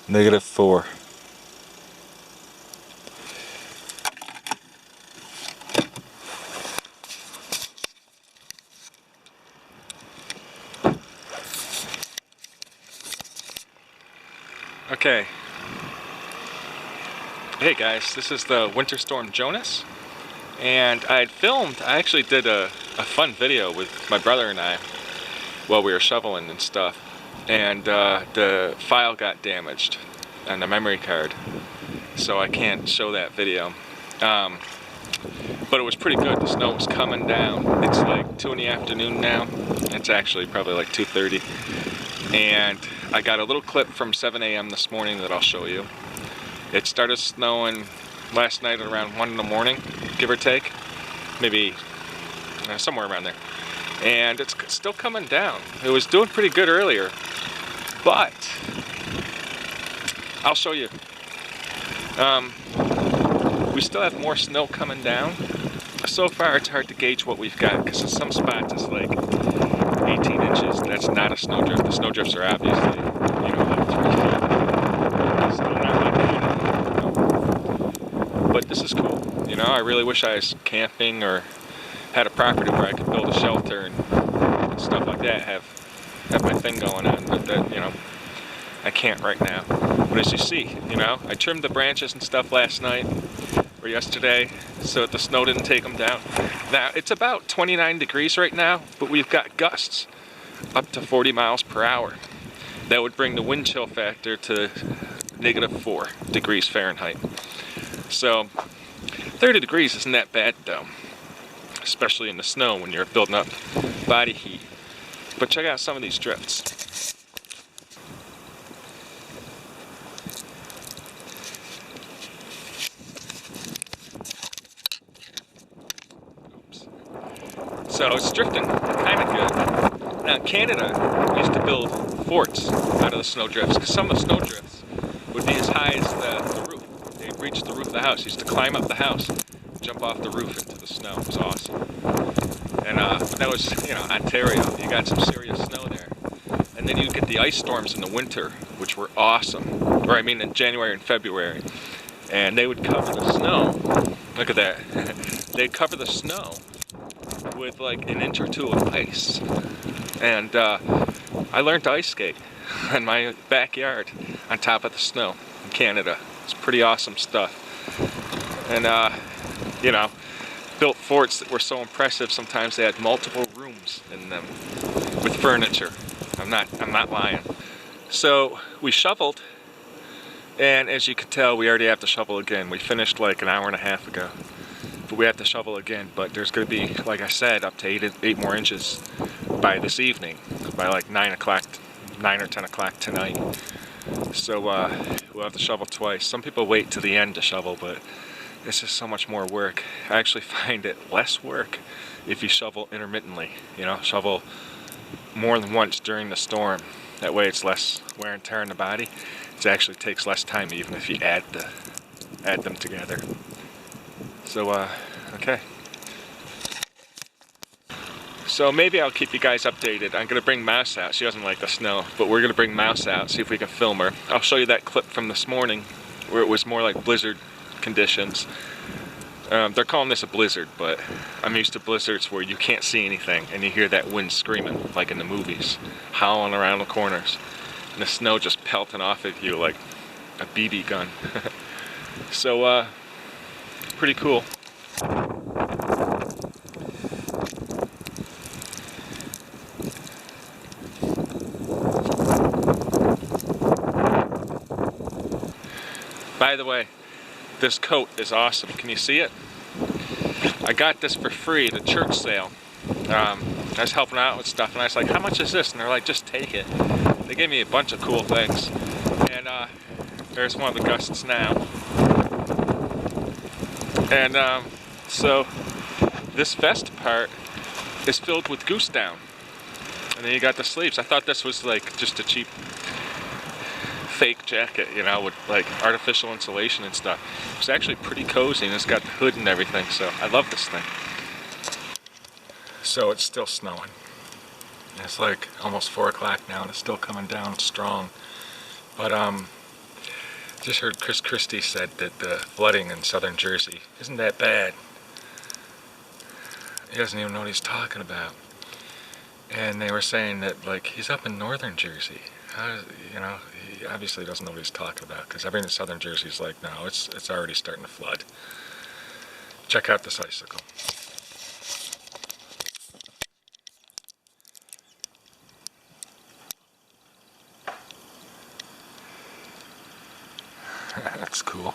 -4. Okay. Hey guys, this is the winter storm Jonas, and I actually did a fun video with my brother and I while we were shoveling and stuff, and the file got damaged on the memory card, so I can't show that video. But it was pretty good. The snow was coming down. It's like 2 in the afternoon now. It's actually probably like 2:30. And I got a little clip from 7 a.m. this morning that I'll show you. It started snowing last night at around 1 in the morning, give or take. Maybe somewhere around there. And it's still coming down. It was doing pretty good earlier, but I'll show you. We still have more snow coming down. So far it's hard to gauge what we've got, because in some spots it's like 18 inches. That's not a snowdrift. The snowdrifts are obviously, you know, like 3 feet. Still not like that. But this is cool. You know, I really wish I was camping or had a property where I could build a shelter and stuff like that, have my thing going on, but that, you know, I can't right now. But as you see, you know, I trimmed the branches and stuff last night or yesterday so that the snow didn't take them down. Now it's about 29 degrees right now, but we've got gusts up to 40 miles per hour. That would bring the wind chill factor to -4 degrees Fahrenheit. So 30 degrees isn't that bad though, especially in the snow when you're building up body heat. But check out some of these drifts. So it's drifting kind of good. Now Canada used to build forts out of the snowdrifts, because some of the snowdrifts would be as high as the roof. They'd reach the roof of the house. Used to climb up the house, jump off the roof into the snow. It was awesome. And that was, you know, Ontario. You got some serious snow there. And then you get the ice storms in the winter, which were awesome. Or I mean in January and February. And they would cover the snow. Look at that. They'd cover the snow with like 1 inch or 2 of ice. And I learned to ice skate in my backyard on top of the snow in Canada. It's pretty awesome stuff. And you know, built forts that were so impressive. Sometimes they had multiple rooms in them with furniture. I'm not lying. So we shoveled, and as you can tell, we already have to shovel again. We finished like an hour and a half ago, but we have to shovel again. But there's going to be, like I said, up to 8 more inches by this evening, by like 9 or 10 o'clock tonight. So we'll have to shovel twice. Some people wait to the end to shovel, but it's just so much more work. I actually find it less work if you shovel intermittently. You know, shovel more than once during the storm. That way it's less wear and tear on the body. It actually takes less time even if you add them together. So okay. So maybe I'll keep you guys updated. I'm gonna bring Mouse out. She doesn't like the snow, but we're gonna bring Mouse out, see if we can film her. I'll show you that clip from this morning where it was more like blizzard conditions. They're calling this a blizzard, but I'm used to blizzards where you can't see anything and you hear that wind screaming like in the movies, howling around the corners, and the snow just pelting off of you like a BB gun. So pretty cool. By the way, this coat is awesome. Can you see it? I got this for free at a church sale. I was helping out with stuff, and I was like, how much is this? And they're like, just take it. They gave me a bunch of cool things. And there's one of the gusts now. And so this vest part is filled with goose down. And then you got the sleeves. I thought this was like just a cheap fake jacket, you know, with like artificial insulation and stuff. It's actually pretty cozy, and it's got the hood and everything, so I love this thing. So it's still snowing. It's like almost 4 o'clock now, and it's still coming down strong. But Just heard Chris Christie said that the flooding in southern Jersey isn't that bad. He doesn't even know what he's talking about. And they were saying that, like, he's up in northern Jersey. You know, he obviously doesn't know what he's talking about, because everything in southern Jersey is like, no, it's already starting to flood. Check out this icicle. That's cool.